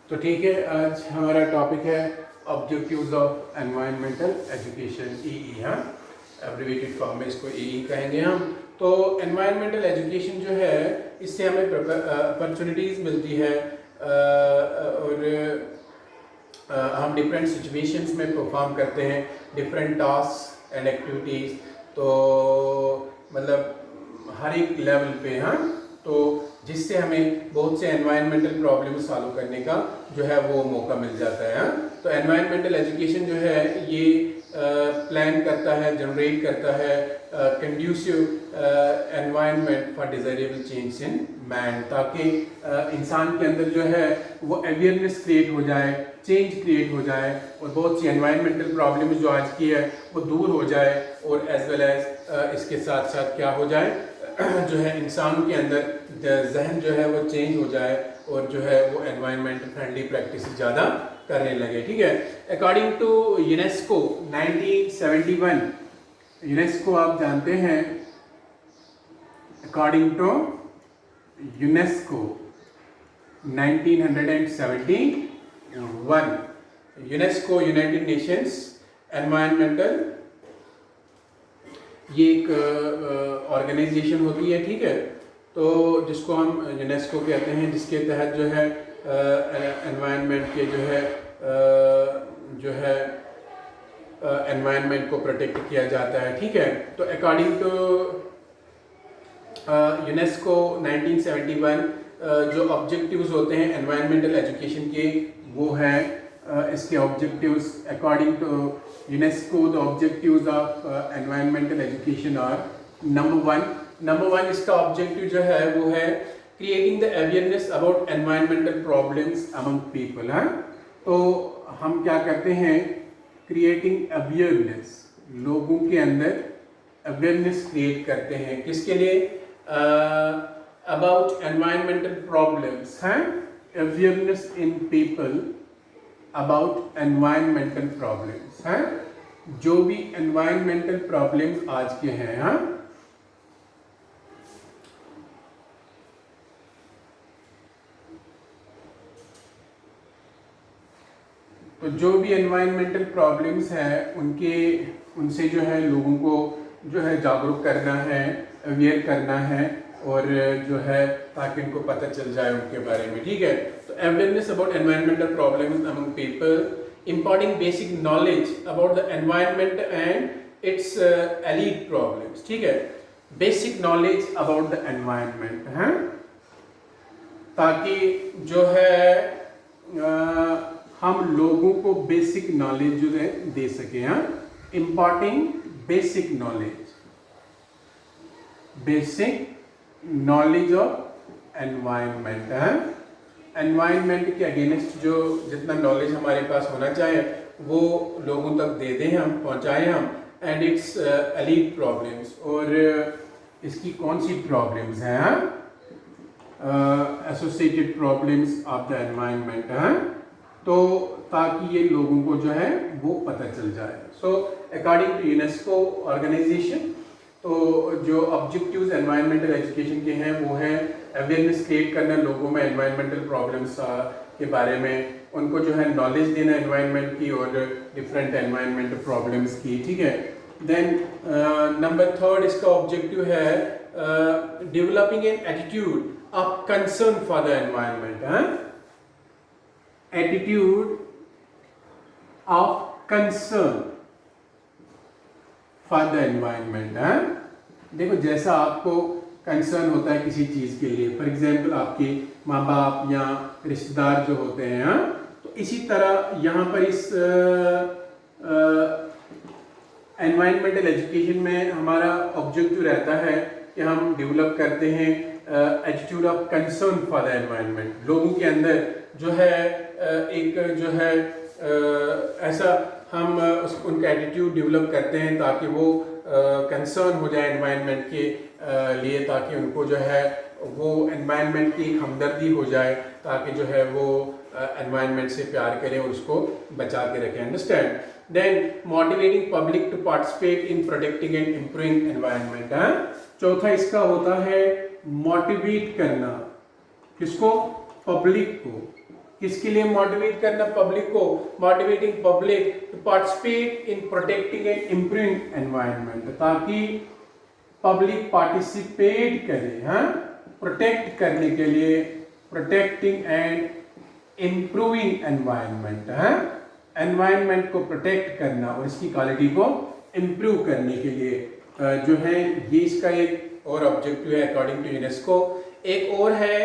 तो ठीक है, आज हमारा टॉपिक है ऑब्जेक्टिव्स ऑफ एनवायरमेंटल एजुकेशन, ई। हाँ, एब्रिवेटेड फॉर्म में इसको ई कहेंगे हम। तो एनवायरमेंटल एजुकेशन जो है, इससे हमें अपॉर्चुनिटीज़ मिलती है और हम डिफरेंट सिचुएशंस में परफॉर्म करते हैं डिफरेंट टास्क एंड एक्टिविटीज़। तो मतलब हर एक लेवल पे, हाँ, तो जिससे हमें बहुत से एनवायरमेंटल प्रॉब्लम सॉल्व करने का जो है वो मौका मिल जाता है। हाँ, तो एनवायरमेंटल एजुकेशन जो है ये प्लान करता है, जनरेट करता है conducive environment for desirable change in man, ताकि इंसान के अंदर जो है वो अवेयरनेस क्रिएट हो जाए, चेंज क्रिएट हो जाए और बहुत सी एनवायरमेंटल प्रॉब्लम जो आज की है वो दूर हो जाए, और एज वेल एज इसके साथ साथ क्या हो जाए जो है इंसान के अंदर जहन जो है वो चेंज हो जाए और जो है वो एनवायरमेंट फ्रेंडली प्रैक्टिस ज़्यादा करने लगे। ठीक है, अकॉर्डिंग टू यूनेस्को 1971, यूनेस्को आप जानते हैं, according to UNESCO 1971, UNESCO United Nations environmental, ये एक ऑर्गेनाइजेशन होती है, ठीक है, तो जिसको हम यूनेस्को कहते हैं, जिसके तहत जो है एनवायरनमेंट के जो है एनवायरनमेंट को प्रोटेक्ट किया जाता है। ठीक है, तो अकॉर्डिंग टू यूनेस्को 1971 जो ऑब्जेक्टिव्स होते हैं एनवायरमेंटल एजुकेशन के, वो है इसके objectives according to UNESCO, the objectives of environmental education are number one इसका ऑब्जेक्टिव जो है वो है creating the awareness about environmental problems among people. है, तो हम क्या करते हैं, क्रिएटिंग अवेयरनेस, लोगों के अंदर अवेयरनेस क्रिएट करते हैं, किसके लिए, अबाउट एनवायरमेंटल प्रॉब्लम्स, हैं, awareness in people about environmental problems, हैं, जो भी एनवायरमेंटल प्रॉब्लम्स आज के हैं। हाँ, तो जो भी एनवायरमेंटल प्रॉब्लम्स हैं उनसे जो है लोगों को जो है जागरूक करना है, अवेयर करना है, और जो है ताकि उनको पता चल जाए उनके बारे में। ठीक है, तो awareness about environmental problems among people, imparting basic knowledge about the environment and its elite problems। ठीक है, basic knowledge about the environment है, ताकि जो है हम लोगों को बेसिक नॉलेज जो है दे सके। हाँ, imparting basic knowledge of environment है, एनवायरनमेंट के अगेंस्ट जो जितना नॉलेज हमारे पास होना चाहे वो लोगों तक दे दें, हम पहुंचाएं हम, एंड इट्स एलीट प्रॉब्लम्स, और इसकी कौन सी प्रॉब्लम्स हैं, associated problems of the environment हैं, तो ताकि ये लोगों को जो है वो पता चल जाए। So according to UNESCO organisation, तो जो ऑब्जेक्टिव्स एनवायरमेंटल एजुकेशन के हैं वो है अवेयरनेस क्रिएट करना लोगों में एनवायरमेंटल प्रॉब्लम्स के बारे में, उनको जो है नॉलेज देना एनवायरनमेंट की और डिफरेंट एनवायरमेंटल प्रॉब्लम्स की। ठीक है, देन नंबर थर्ड इसका ऑब्जेक्टिव है developing an attitude of concern for the environment, attitude of concern for the environment. है, देखो जैसा आपको कंसर्न होता है किसी चीज़ के लिए, फॉर एग्जांपल आपके माँ बाप या रिश्तेदार जो होते हैं, हाँ, तो इसी तरह यहाँ पर इस एनवायरमेंटल एजुकेशन में हमारा ऑब्जेक्टिव रहता है कि हम डेवलप करते हैं attitude of concern for the environment, लोगों के अंदर जो है एक जो है ऐसा हम उनका एटीट्यूड डेवलप करते हैं ताकि वो कंसर्न हो जाए एनवायरनमेंट के लिए, ताकि उनको जो है वो एनवायरनमेंट की हमदर्दी हो जाए, ताकि जो है वो एनवायरनमेंट से प्यार करें और उसको बचा के रखें। Understand, then motivating public to participate in protecting and improving environment. चौथा इसका होता है मोटिवेट करना, किसको, पब्लिक को, किसके लिए मोटिवेट करना पब्लिक को, motivating public to participate in protecting and improving environment, ताकि पब्लिक पार्टिसिपेट करे, हाँ, प्रोटेक्ट करने के लिए, प्रोटेक्टिंग एंड इम्प्रूविंग एनवायरनमेंट, हाँ, एनवायरनमेंट को प्रोटेक्ट करना और इसकी क्वालिटी को इम्प्रूव करने के लिए जो है ये इसका एक और ऑब्जेक्टिव है अकॉर्डिंग टू यूनेस्को। एक और है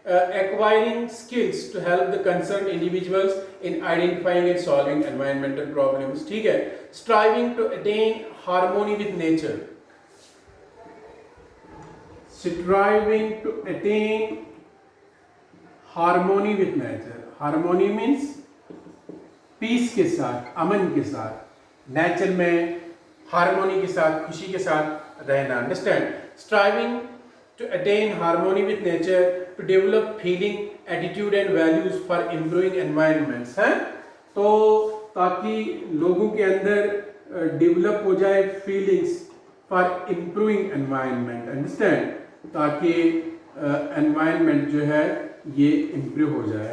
acquiring skills to help the concerned individuals in identifying and solving environmental problems, ठीक है, striving to attain harmony with nature, striving to attain harmony with nature, harmony means peace के साथ, अमन के साथ, nature में हार्मोनी के साथ, खुशी के साथ रहना, understand, striving to attain harmony with nature, to develop feeling, attitude and values for improving environments, हैं, तो ताकि लोगों के अंदर डेवलप हो जाए feelings for improving environment, understand, ताकि एनवायरनमेंट जो है ये इम्प्रूव हो जाए,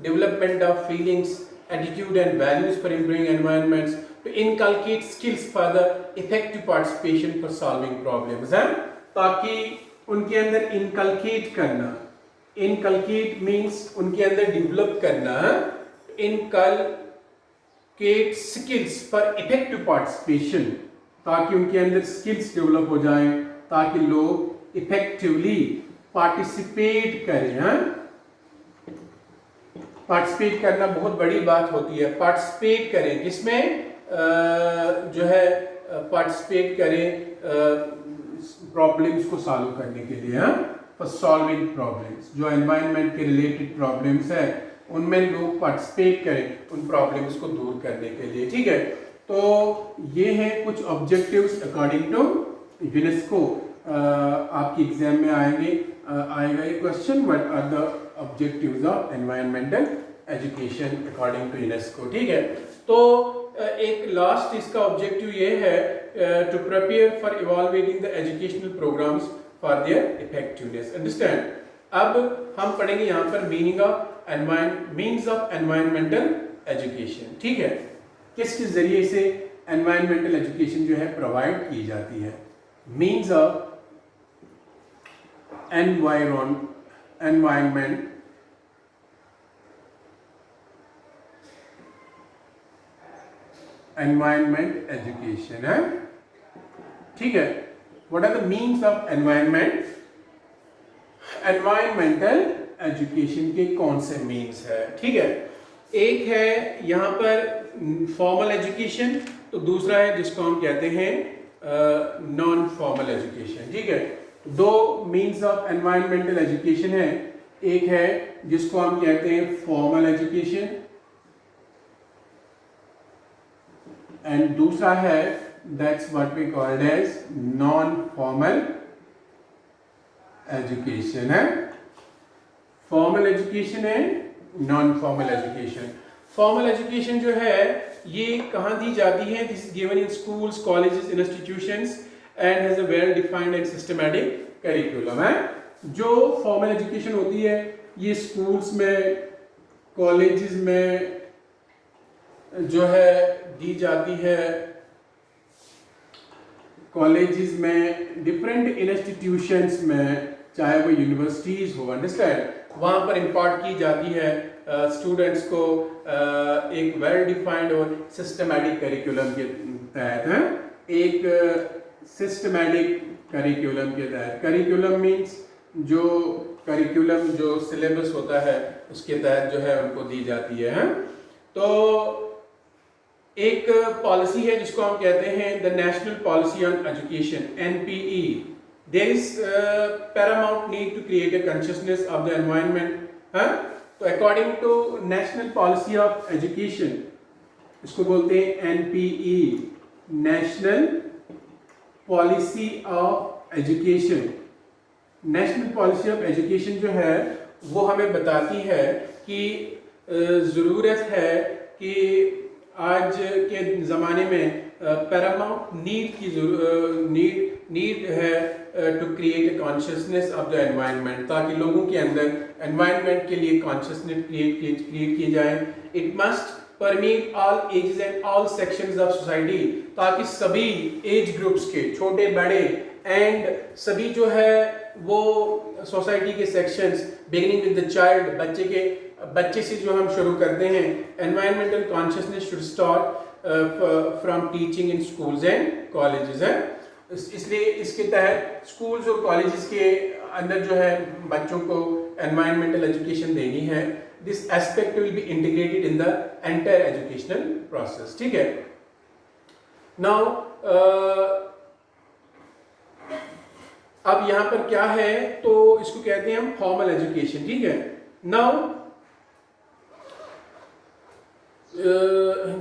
development of feelings, attitude and values for improving environments, to inculcate skills for the effective participation for solving problems, हैं, ताकि उनके अंदर इनकलकेट करना, इनकलकेट मीन्स उनके अंदर डेवलप करना, inculcate skills for effective participation, ताकि उनके अंदर स्किल्स डेवलप हो जाएं, ताकि लोग इफेक्टिवली पार्टिसिपेट करें, हाँ, पार्टिसिपेट करना बहुत बड़ी बात होती है, पार्टिसिपेट करें, जिसमें जो है पार्टिसिपेट करें प्रॉब्लम्स को सॉल्व करने के लिए, फॉर सॉल्विंग प्रॉब्लम्स, जो एनवायरनमेंट के रिलेटेड प्रॉब्लम्स है उनमें लोग पार्टिसिपेट करें उन प्रॉब्लम्स को दूर करने के लिए, ठीक है। तो ये हैं कुछ ऑब्जेक्टिव्स अकॉर्डिंग टू यूनेस्को, आपकी एग्जाम में आएगा ये question, what are the objectives of environmental education according to UNESCO, ठीक है। तो एक लास्ट इसका ऑब्जेक्टिव ये है to prepare for evaluating the educational programmes for their effectiveness, understand. अब हम पढ़ेंगे यहाँ पर मीन्स ऑफ एनवायरमेंटल एजुकेशन, ठीक है, किस जरिए से एनवायरमेंटल एजुकेशन जो है प्रोवाइड की जाती है। मीन्स ऑफ एनवायरमेंट एजुकेशन है, ठीक है। What are the means of environmental education के कौन से मीन्स है, ठीक है। एक है यहाँ पर फॉर्मल एजुकेशन, तो दूसरा है जिसको हम कहते हैं नॉन फॉर्मल एजुकेशन, ठीक है। दो मीन्स ऑफ एनवायरमेंटल एजुकेशन है, एक है जिसको हम कहते हैं फॉर्मल एजुकेशन एंड दूसरा है that's what we called as non formal education है। फॉर्मल एजुकेशन है, non formal education. Formal education जो है ये कहाँ दी जाती है? This is given in schools, colleges, institutions and has a well defined and systematic curriculum है। जो फॉर्मल एजुकेशन होती है ये स्कूल्स में, कॉलेजेस में जो है दी जाती है, कॉलेजेस में, डिफरेंट इंस्टीट्यूशंस में, चाहे वो यूनिवर्सिटीज हो, अंडरस्टैंड, वहाँ पर इम्पार्ट की जाती है स्टूडेंट्स को एक वेल डिफाइंड और सिस्टमैटिक करिकुलम के तहत है, एक सिस्टमैटिक करिकुलम के तहत। करिकुलम मीन्स जो करिकुलम जो सिलेबस होता है उसके तहत जो है उनको दी जाती है। तो एक पॉलिसी है जिसको हम कहते हैं the national policy on education, NPE। There is paramount need to create a consciousness of the environment. तो according to national policy of education, इसको बोलते हैं NPE, national policy of education. National policy of education जो है वो हमें बताती है कि ज़रूरत है कि आज के ज़माने में पैरामाउंट नीड नीड है to create consciousness of the environment, ताकि लोगों के अंदर एनवायरनमेंट के लिए कॉन्शियसनेस क्रिएट की जाए। It must permit all ages and all sections of society, ताकि सभी एज ग्रुप्स के, छोटे बड़े एंड सभी जो है वो सोसाइटी के sections, beginning with the child, बच्चे से जो हम शुरू करते हैं। Environmental consciousness should start from teaching in schools and colleges है। इसलिए इसके तहत स्कूल्स और कॉलेजेस के अंदर जो है बच्चों को एनवायरमेंटल एजुकेशन देनी है। This aspect will be integrated in the entire educational process, ठीक है। नाउ अब यहाँ पर क्या है, तो इसको कहते हैं हम फॉर्मल एजुकेशन, ठीक है। नाउ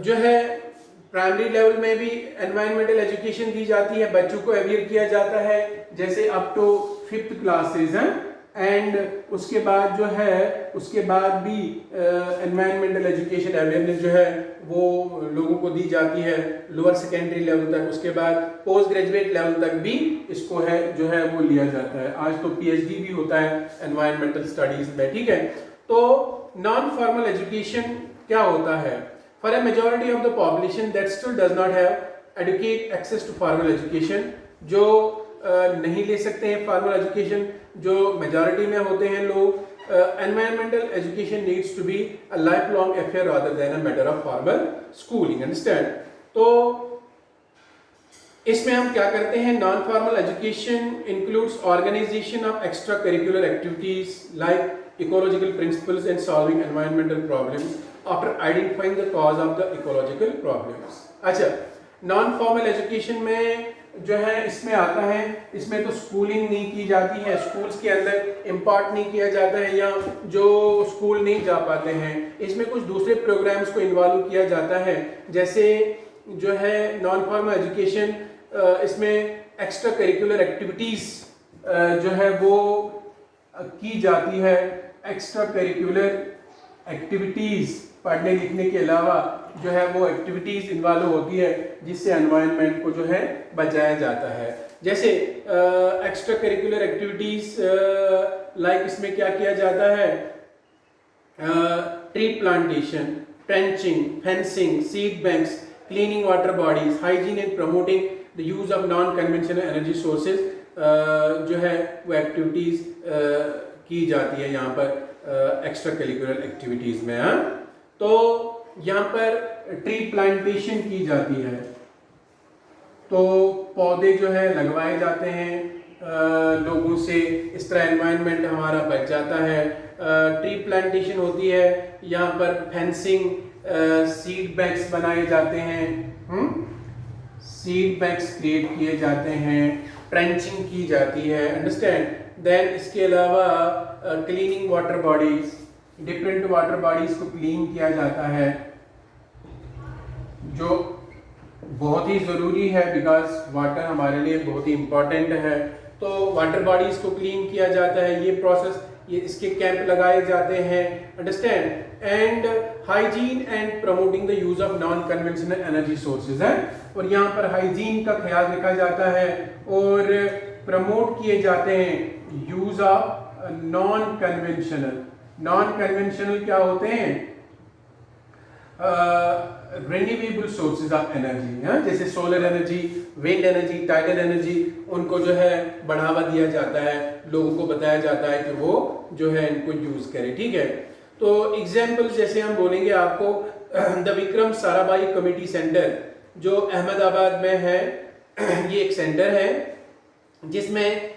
जो है प्राइमरी लेवल में भी एनवायरमेंटल एजुकेशन दी जाती है, बच्चों को अवेयर किया जाता है, जैसे अप टू 5th क्लासेस हैं। एंड उसके बाद जो है उसके बाद भी एनवायरमेंटल एजुकेशन अवेयरनेस जो है वो लोगों को दी जाती है लोअर सेकेंडरी लेवल तक। उसके बाद पोस्ट ग्रेजुएट लेवल तक भी इसको है जो है वो लिया जाता है। आज तो PhD भी होता है एनवायरमेंटल स्टडीज में, ठीक है। तो नॉन फॉर्मल एजुकेशन क्या होता है? For a majority of the population that still does not have adequate access to formal education, जो नहीं ले सकते हैं फॉर्मल एजुकेशन, जो मेजॉरिटी में होते हैं लोग, environmental education needs to be a life long affair rather than a matter of formal schooling, understand. तो इसमें हम क्या करते हैं, non formal education includes organisation of extra curricular activities like ecological principles and solving environmental problems after identifying the cause of the ecological problems। अच्छा, non formal education में जो है इसमें आता है, इसमें तो स्कूलिंग नहीं की जाती है, स्कूल्स के अंदर इम्पार्ट नहीं किया जाता है, या जो स्कूल नहीं जा पाते हैं इसमें कुछ दूसरे प्रोग्राम्स को इन्वॉल्व किया जाता है। जैसे जो है नॉन फॉर्मल एजुकेशन, इसमें एक्स्ट्रा करिकुलर एक्टिविटीज़ जो है वो की जाती है। एक्स्ट्रा करिकुलर एक्टिविटीज़ पढ़ने लिखने के अलावा जो है वो एक्टिविटीज़ इन्वॉल्व होती है जिससे एनवायरनमेंट को जो है बचाया जाता है। जैसे एक्स्ट्रा करिकुलर एक्टिविटीज़ लाइक इसमें क्या किया जाता है, tree plantation, trenching, fencing, seed banks, cleaning water bodies, hygiene and promoting the use of non conventional energy sources जो है वो एक्टिविटीज़ की जाती है यहाँ पर एक्स्ट्रा करिकुलर एक्टिविटीज़ में। हाँ, तो यहाँ पर ट्री प्लांटेशन की जाती है, तो पौधे जो है लगवाए जाते हैं लोगों से, इस तरह एनवायरनमेंट हमारा बच जाता है। ट्री प्लांटेशन होती है, यहाँ पर फेंसिंग, सीड बैंक्स बनाए जाते हैं, सीड बैंक्स क्रिएट किए जाते हैं, ट्रेंचिंग की जाती है, अंडरस्टैंड। देन इसके अलावा cleaning water bodies, different water bodies को क्लीन किया जाता है, जो बहुत ही ज़रूरी है बिकॉज वाटर हमारे लिए बहुत ही इम्पोर्टेंट है। तो वाटर बॉडीज को क्लीन किया जाता है, ये प्रोसेस, ये इसके कैंप लगाए जाते हैं, understand. And hygiene and promoting the use of non conventional energy sources है, और यहाँ पर हाइजीन का ख्याल रखा जाता है और प्रमोट किए जाते हैं use of non conventional. Non conventional क्या होते हैं, रिन्यूएबल सोर्सेज ऑफ एनर्जी, जैसे solar energy, wind energy, tidal energy, उनको जो है बढ़ावा दिया जाता है, लोगों को बताया जाता है कि वो जो है इनको यूज करें, ठीक है। तो एग्जाम्पल जैसे हम बोलेंगे आपको, the Vikram Sarabhai community centre जो अहमदाबाद में है, ये एक सेंटर है जिसमें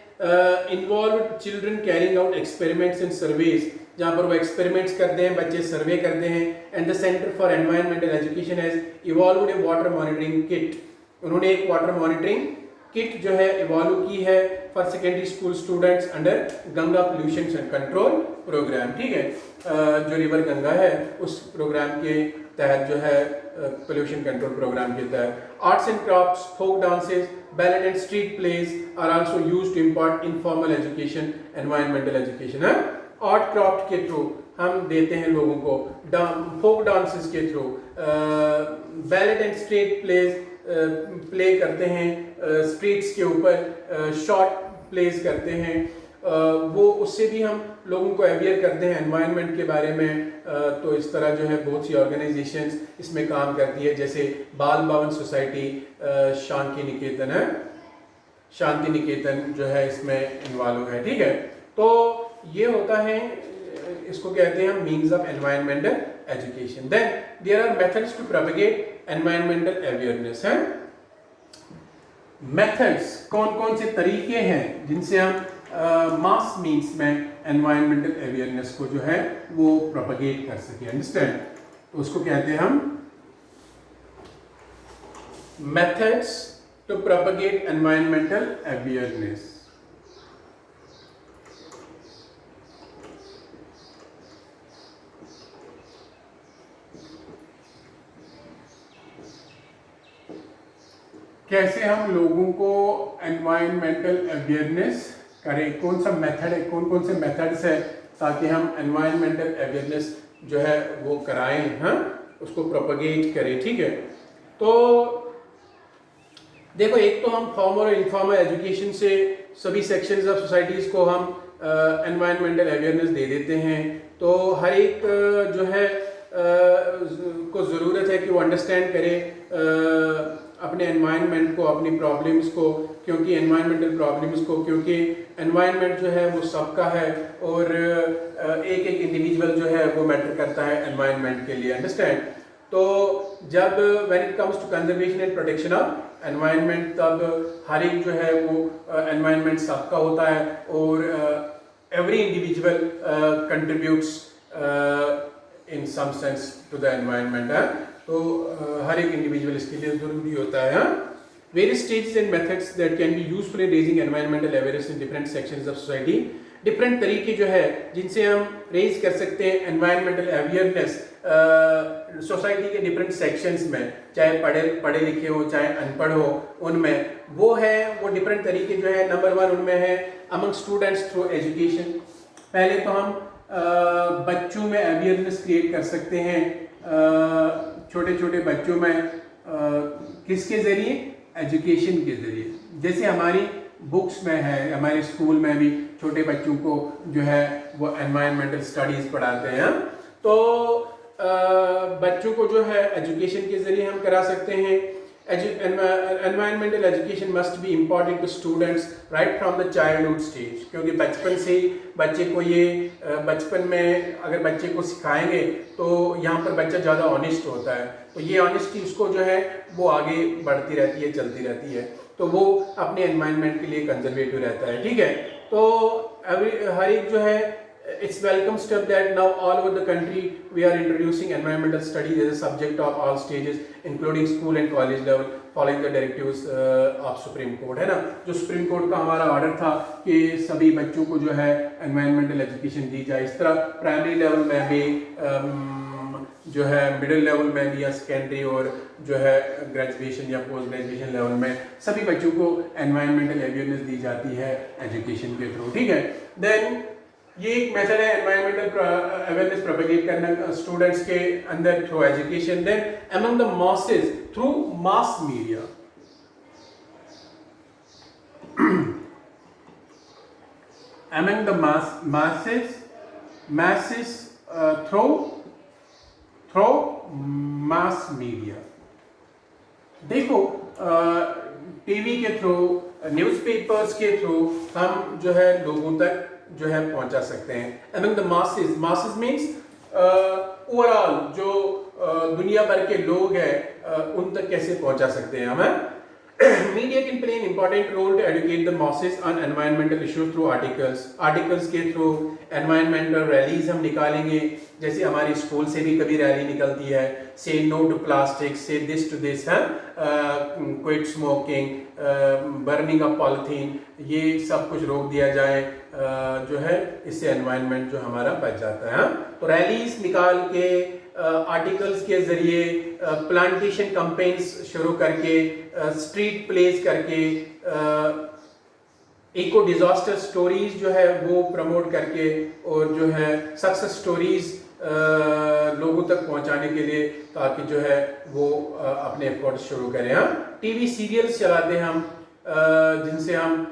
involve children carrying out experiments and surveys, जहाँ पर वो एक्सपेरिमेंट्स करते हैं, बच्चे सर्वे करते हैं। And the centre for environmental education has evolved A water monitoring kit, उन्होंने एक वाटर मॉनिटरिंग किट जो है इवॉल्व की है for secondary school students under Ganga pollution control programme, ठीक है। जो रिवर गंगा है उस प्रोग्राम के तहत जो है पोल्यूशन कंट्रोल प्रोग्राम के तहत arts and crafts, folk dances, ballet and street plays are also used to impart informal education, environmental education है। आर्ट क्राफ्ट के थ्रू हम देते हैं लोगों को, फोक डांसेस के through, ballet and street plays play करते हैं स्ट्रीट्स के ऊपर, शॉर्ट प्लेस करते हैं, वो उससे भी हम लोगों को अवेयर करते हैं एनवायरनमेंट के बारे में। तो इस तरह जो है बहुत सी ऑर्गेनाइजेशंस इसमें काम करती है, जैसे बाल भवन सोसाइटी शांति निकेतन है, शांति निकेतन जो है इसमें इन्वॉल्व है, ठीक है। तो ये होता है, इसको कहते हैं means of environmental education. Then there are methods to propagate environmental awareness है। मेथड्स, कौन कौन से तरीके हैं जिनसे हम मास मीन्स में एनवायरमेंटल अवेयरनेस को जो है वो प्रोपेगेट कर सके, अंडरस्टैंड। तो उसको कहते हैं हम methods to propagate environmental awareness. कैसे हम लोगों को एनवायरमेंटल अवेयरनेस करें, कौन सा मेथड है, कौन कौन से मेथड्स है ताकि हम एनवायरमेंटल अवेयरनेस जो है वो कराएं, हाँ, उसको प्रोपेगेट करें, ठीक है। तो देखो, एक तो हम फॉर्मल और इनफॉर्मल एजुकेशन से सभी सेक्शंस ऑफ सोसाइटीज़ को हम एनवायरमेंटल अवेयरनेस दे देते हैं। तो हर एक जो है को ज़रूरत है कि वो अंडरस्टैंड करे अपने एनवायरनमेंट को, अपनी प्रॉब्लम्स को, क्योंकि एनवायरमेंटल प्रॉब्लम्स को, क्योंकि एनवायरनमेंट जो है वो सबका है और एक एक इंडिविजुअल जो है वो मैटर करता है एनवायरनमेंट के लिए, अंडरस्टैंड। तो जब when it comes to conservation and protection of environment, तब हर एक जो है वो एनवायरनमेंट सबका होता है और every individual contributes in some sense to the environment है। तो हर एक इंडिविजुअल इसके लिए जरूरी होता है। Various stages and methods that can be useful in raising environmental awareness in different sections of society. Different तरीके जो है जिनसे हम रेज कर सकते हैं एनवायरमेंटल अवेयरनेस सोसाइटी के डिफरेंट सेक्शंस में, चाहे पढ़े लिखे हो चाहे अनपढ़ हो, उनमें वो है वो डिफरेंट तरीके जो है। नंबर 1 उनमें है अमंग स्टूडेंट्स थ्रू एजुकेशन। पहले तो हम बच्चों में अवेयरनेस क्रिएट कर सकते हैं, छोटे छोटे बच्चों में, किसके ज़रिए? एजुकेशन के ज़रिए। जैसे हमारी बुक्स में है, हमारे स्कूल में भी छोटे बच्चों को जो है वो एनवायरमेंटल स्टडीज़ पढ़ाते हैं। तो बच्चों को जो है एजुकेशन के ज़रिए हम करा सकते हैं। Environmental education must be important to students right from the childhood stage, क्योंकि बचपन से ही बच्चे को ये बचपन में अगर बच्चे को सिखाएंगे तो यहाँ पर बच्चा ज़्यादा ऑनेस्ट होता है। तो ये ऑनेस्टी उसको जो है वो आगे बढ़ती रहती है, चलती रहती है, तो वो अपने एनवायरनमेंट के लिए कंजर्वेटिव रहता है, ठीक है। तो हर एक जो है it's welcome step that now all over the country we are introducing environmental studies as a subject of all stages including school and college level following the directives of Supreme Court, है ना। जो supreme court का हमारा order था कि सभी बच्चों को जो है एनवायरमेंटल एजुकेशन दी जाए, इस तरह प्राइमरी लेवल में भी जो है, मिडिल लेवल में भी, या सेकेंडरी और जो है ग्रेजुएशन या पोस्ट ग्रेजुएशन लेवल में सभी बच्चों को एनवायरमेंटल अवेयरनेस दी जाती है एजुकेशन के थ्रू, ठीक है। देन ये एक मेथड है एनवायरमेंटल अवेयरनेस प्रोपेगेट करना स्टूडेंट्स के अंदर through education. Then among the masses through mass media. Among the masses through mass media. देखो, टीवी के थ्रू, न्यूज़पेपर्स के थ्रू हम जो है लोगों तक जो है पहुंचा सकते हैं। Among the masses means overall जो दुनिया भर के लोग हैं उन तक कैसे पहुंचा सकते हैं हम। Media can play an important role to educate the masses on environmental issues through articles के थ्रू एनवायरमेंटल रैलीज हम निकालेंगे। जैसे हमारी स्कूल से भी कभी रैली निकलती है, से नो टू प्लास्टिक, से दिस टू दिस, है quit smoking, burning of polythene, ये सब कुछ रोक दिया जाए जो है, इससे एनवायरनमेंट जो हमारा बच जाता है। तो रैलीज निकाल के, आर्टिकल्स के ज़रिए, प्लांटेशन कैंपेन्स शुरू करके, स्ट्रीट प्लेस करके, इको डिजास्टर स्टोरीज जो है वो प्रमोट करके, और जो है सक्सेस स्टोरीज लोगों तक पहुंचाने के लिए, ताकि जो है वो अपने एफर्ट शुरू करें। हम टीवी सीरियल्स चलाते हैं हम, जिनसे हम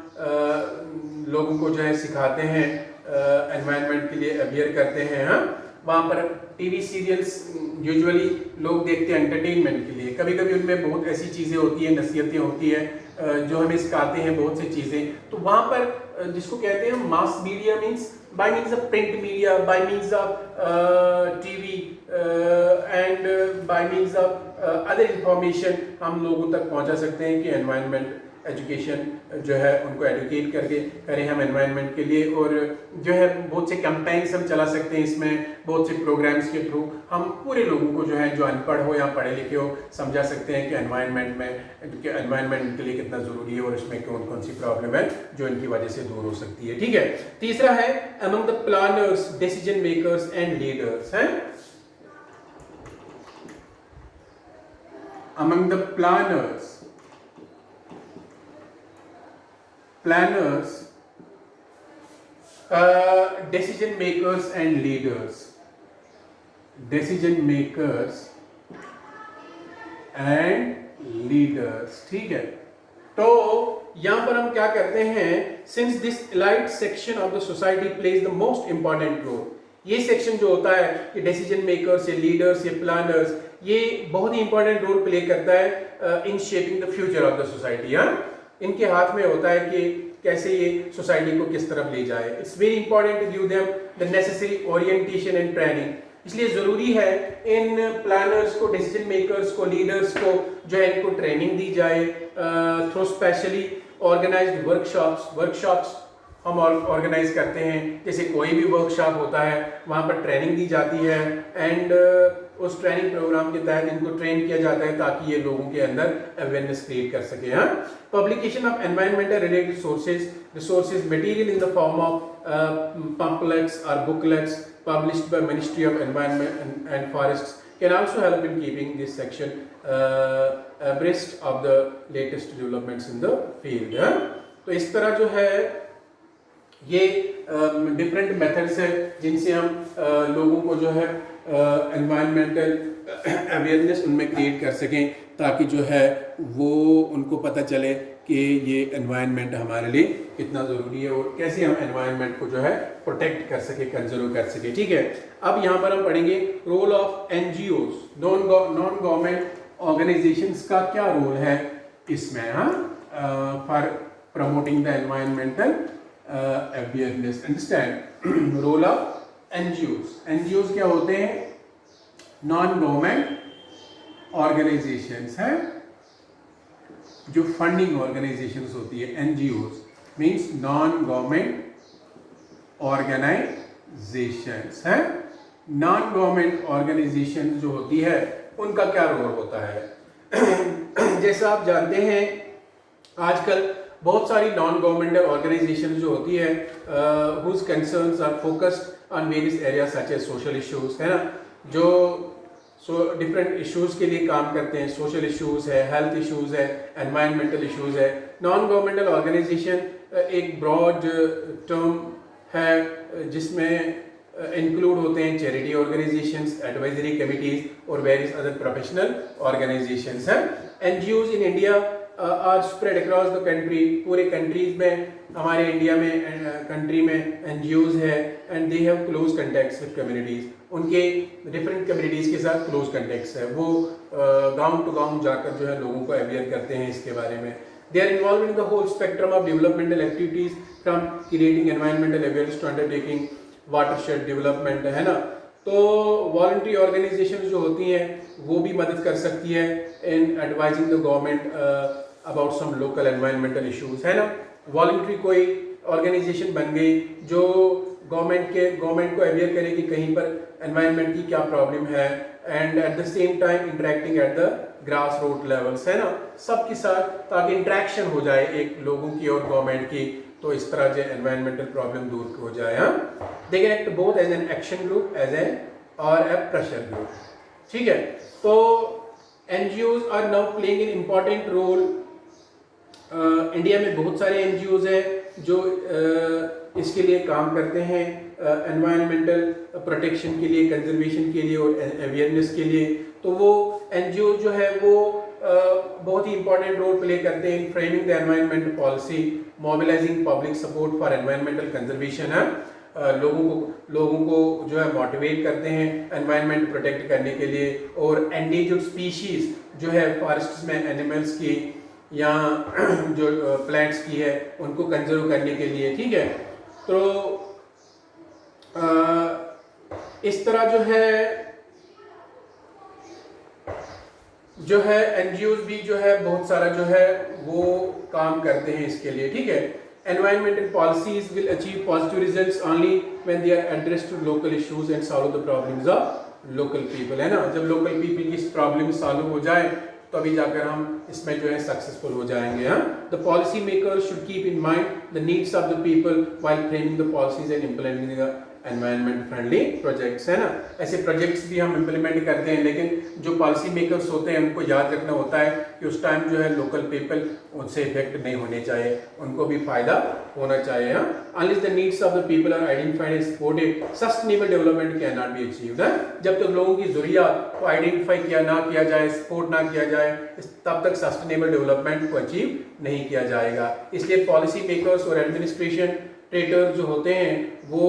लोगों को जो है सिखाते हैं, एनवायरनमेंट के लिए अवेयर करते हैं। हम वहाँ पर टीवी सीरियल्स यूजुअली लोग देखते हैं एंटरटेनमेंट के लिए। कभी कभी उनमें बहुत ऐसी चीज़ें होती हैं, नसीहतें होती हैं जो हमें सिखाते हैं बहुत सी चीज़ें। तो वहाँ पर जिसको कहते हैं mass media, means by means of print media, bye means of TV and bye means of other information हम लोगों तक पहुँचा सकते हैं कि एनवायरनमेंट एजुकेशन जो है उनको एडुकेट करके करें हम एनवायरनमेंट के लिए। और जो है बहुत से कैंपेन्स हम चला सकते हैं इसमें, बहुत से प्रोग्राम्स के थ्रू हम पूरे लोगों को जो है, जो अनपढ़ हो या पढ़े लिखे हो, समझा सकते हैं कि एनवायरनमेंट में एनवायरनमेंट के लिए कितना ज़रूरी है और इसमें कौन कौन सी प्रॉब्लम है जो इनकी वजह से दूर हो सकती है। ठीक है, तीसरा है among the planners, decision makers and leaders है। Among the planners, decision makers and leaders, decision makers and leaders। ठीक है, तो यहां पर हम क्या करते हैं, since this elite section of the society plays the most important role, ये सेक्शन जो होता है कि डिसीजन मेकर्स या लीडर्स या प्लानर्स, ये बहुत ही इंपॉर्टेंट रोल प्ले करता है in shaping the future of the society. इनके हाथ में होता है कि कैसे ये सोसाइटी को किस तरफ ले जाए। It's very important to give them the necessary orientation and training. इसलिए ज़रूरी है इन प्लानर्स को, डिसीजन मेकर्स को, लीडर्स को जो है इनको ट्रेनिंग दी जाए थ्रू स्पेशली ऑर्गेनाइज्ड वर्कशॉप्स हम ऑर्गेनाइज करते हैं। जैसे कोई भी वर्कशॉप होता है वहाँ पर ट्रेनिंग दी जाती है एंड उस ट्रेनिंग प्रोग्राम के तहत इनको ट्रेन किया जाता है ताकि ये लोगों के अंदर अवेयरनेस क्रिएट कर सके। हाँ, publication of environmental related resources material in the form of pamphlets और booklets published by Ministry of Environment and Forests can also help in keeping this section abreast of the latest developments in the field। तो इस तरह जो है ये different methods है जिनसे हम लोगों को जो है एनवायरमेंटल अवेयरनेस उनमें क्रिएट कर सकें, ताकि जो है वो उनको पता चले कि ये एनवायरनमेंट हमारे लिए कितना ज़रूरी है और कैसे हम एनवायरनमेंट को जो है प्रोटेक्ट कर सके, कंजर्व कर सके। ठीक है, अब यहाँ पर हम पढ़ेंगे role of NGOs, non government organisations का क्या रोल है इसमें, for promoting the environmental awareness. Understand role of NGOs. NGOs क्या होते हैं? नॉन गवर्नमेंट ऑर्गेनाइजेशंस हैं, जो फंडिंग ऑर्गेनाइजेशंस होती है। NGOs means non government organisations हैं। नॉन गवर्नमेंट ऑर्गेनाइजेशन जो होती है उनका क्या रोल होता है? जैसा आप जानते हैं आजकल बहुत सारी नॉन गवर्नमेंटल ऑर्गेनाइजेशन जो होती है whose concerns are focused on various area such as social issues, है ना, जो डिफरेंट इश्यूज के लिए काम करते हैं। सोशल इश्यूज है, हेल्थ इश्यूज है, एनवायरमेंटल इश्यूज है। नॉन गवर्नमेंटल ऑर्गेनाइजेशन एक ब्रॉड टर्म है जिसमें इंक्लूड होते हैं चैरिटी ऑर्गेनाइजेशंस, एडवाइजरी कमिटीज और वेरियस अदर प्रोफेशनल ऑर्गेनाइजेशंस हैं। NGOs in India are spread across the country. पूरे कंट्रीज में, हमारे इंडिया में कंट्री में एनजीओज है and they have close contacts with communities. उनके डिफरेंट कम्युनिटीज के साथ क्लोज कॉन्टैक्ट्स है। वो गांव टू गांव जाकर जो है लोगों को अवेयर करते हैं इसके बारे में। They are involved in the whole spectrum of developmental activities from creating environmental awareness to undertaking watershed development, है ना। तो वॉलंटरी ऑर्गेनाइजेशन जो होती हैं वो भी मदद कर सकती है in advising the government about some local environmental issues, है ना। वॉलंटरी कोई ऑर्गेनाइजेशन बन गई जो गवर्नमेंट को अवेयर करे कि कहीं पर एनवायरनमेंट की क्या प्रॉब्लम है and at the same time interacting at the grass root levels, है ना, सबके साथ, ताकि इंटरेक्शन हो जाए एक लोगों की और गवर्नमेंट की। तो इस तरह जो एनवायरमेंटल प्रॉब्लम दूर हो जाए। They can act both as an action group as an और ए प्रेशर ग्रुप। ठीक है, तो NGOs are now playing an important role. India में बहुत सारे एनजीओज हैं जो इसके लिए काम करते हैं, एनवायरमेंटल प्रोटेक्शन के लिए, कंजर्वेशन के लिए और अवेयरनेस के लिए। तो वो एनजीओ जो है वो बहुत ही इंपॉर्टेंट रोल प्ले करते हैं in framing the environment policy, mobilizing public support for environmental conservation है। लोगों को जो है मोटिवेट करते हैं एनवायरनमेंट प्रोटेक्ट करने के लिए, और एंडेंजर्ड स्पीशीज जो है फॉरेस्ट में एनिमल्स की या जो प्लांट्स की है उनको कंजर्व करने के लिए, ठीक है। तो इस तरह जो है एनजीओज भी जो है बहुत सारा जो है वो काम करते हैं इसके लिए, ठीक है। Environmental policies will achieve positive results only when they are addressed to local issues and solve the problems of local people, है ना। जब local people की प्रॉब्लम सॉल्व हो जाए तो अभी जाकर हम इसमें जो है सक्सेसफुल हो जाएंगे। हाँ, the policy makers should keep in mind the needs of the people while framing the policies and implementing the environment friendly projects, है ना। ऐसे प्रोजेक्ट्स भी हम इम्प्लीमेंट करते हैं, लेकिन जो पॉलिसी मेकर्स होते हैं उनको याद रखना होता है कि उस टाइम जो है लोकल पीपल उनसे इफेक्ट नहीं होने चाहिए, उनको भी फायदा होना चाहिए। Unless the needs of the people are identified and supported, sustainable development can not be achieved. जब तक लोगों की जरूरियात को आइडेंटिफाई किया जाए, सपोर्ट ना किया जाए, तब तक सस्टेनेबल डेवलपमेंट को अचीव नहीं किया जाएगा। इसलिए पॉलिसी मेकर्स और एडमिनिस्ट्रेशन जो होते हैं वो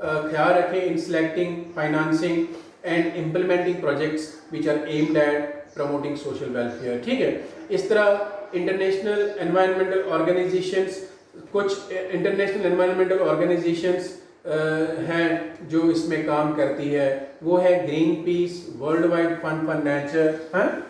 ख्याल रखें in selecting, financing and implementing projects which are aimed at promoting social welfare, ठीक है। इस तरह इंटरनेशनल एनवायरमेंटल ऑर्गेनाइजेशंस, कुछ इंटरनेशनल एनवायरमेंटल ऑर्गेनाइजेशंस हैं जो इसमें काम करती है। वो है Greenpeace, world wide fund for nature, हाँ,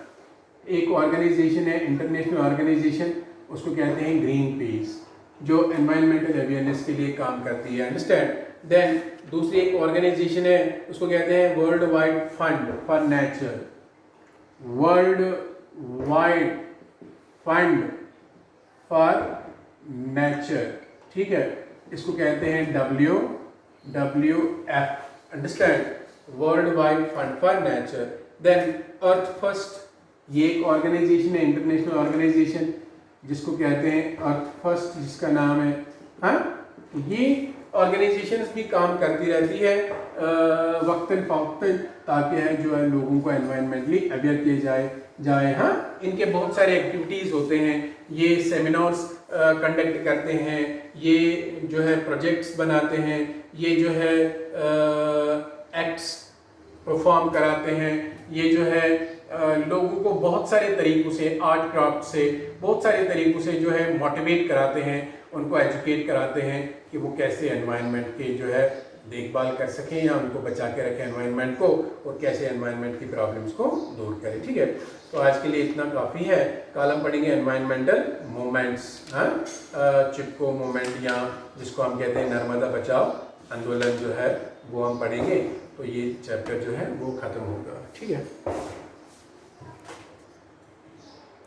एक ऑर्गेनाइजेशन है इंटरनेशनल ऑर्गेनाइजेशन, उसको कहते हैं ग्रीन पीस, जो एनवायरमेंटल अवेयरनेस के लिए काम करती है, अंडरस्टैंड। देन दूसरी एक ऑर्गेनाइजेशन है उसको कहते हैं world wide fund for nature, world wide fund for nature, ठीक है, इसको कहते हैं WWF, understand, world wide fund for nature. Then earth first, ये एक ऑर्गेनाइजेशन है, इंटरनेशनल ऑर्गेनाइजेशन जिसको कहते हैं अर्थ फर्स्ट, जिसका नाम है, हाँ, ये ऑर्गेनाइजेशंस भी काम करती रहती है वक्तन फवक्तन, ताकि है जो है लोगों को एनवायरमेंटली अवेयर किया जाए। हाँ, इनके बहुत सारे एक्टिविटीज़ होते हैं, ये सेमिनार्स कंडक्ट करते हैं, ये जो है प्रोजेक्ट्स बनाते हैं, ये जो है एक्ट्स परफॉर्म कराते हैं, ये जो है लोगों को बहुत सारे तरीक़ों से, आर्ट क्राफ्ट से, बहुत सारे तरीक़ों से जो है मोटिवेट कराते हैं, उनको एजुकेट कराते हैं कि वो कैसे एनवायरनमेंट की जो है देखभाल कर सकें या उनको बचा के रखें एनवायरनमेंट को, और कैसे एनवायरनमेंट की प्रॉब्लम्स को दूर करें, ठीक है। तो आज के लिए इतना काफ़ी है। कल हम पढ़ेंगे एनवायरनमेंटल मूवमेंट्स, हाँ, चिपको मूवमेंट या जिसको हम कहते हैं नर्मदा बचाओ आंदोलन जो है वो हम पढ़ेंगे। तो ये चैप्टर जो है वो ख़त्म होगा, ठीक है।